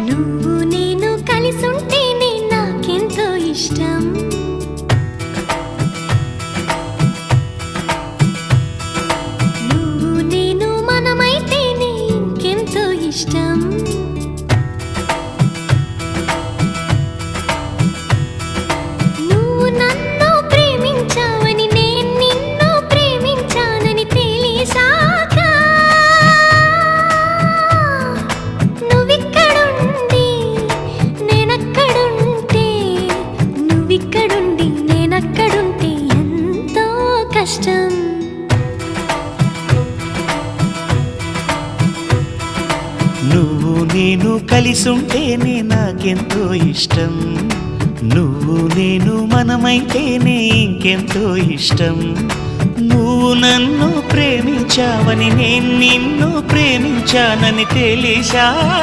నువ్వు నేను కలిసుంటేనే నాకెంతో ఇష్టం. నువ్వు నేను మనమైతేనే ఇంకెంతో ఇష్టం. నువ్వు నన్ను ప్రేమించావని నేను నిన్ను ప్రేమించానని తెలిసాక నువ్విక్కడుండి నేనక్కడుంటే నువ్విక్కడుండి నేనక్కడుంటే ఎంతో కష్టం. నువ్వు నేను కలిసుంటేనే నాకెంతో ఇష్టం. నువ్వు నేను మనమైతేనే ఇంకెంతో ఇష్టం. నువ్వు నన్ను ప్రేమించావని నేను నిన్ను ప్రేమించానని తెలిసా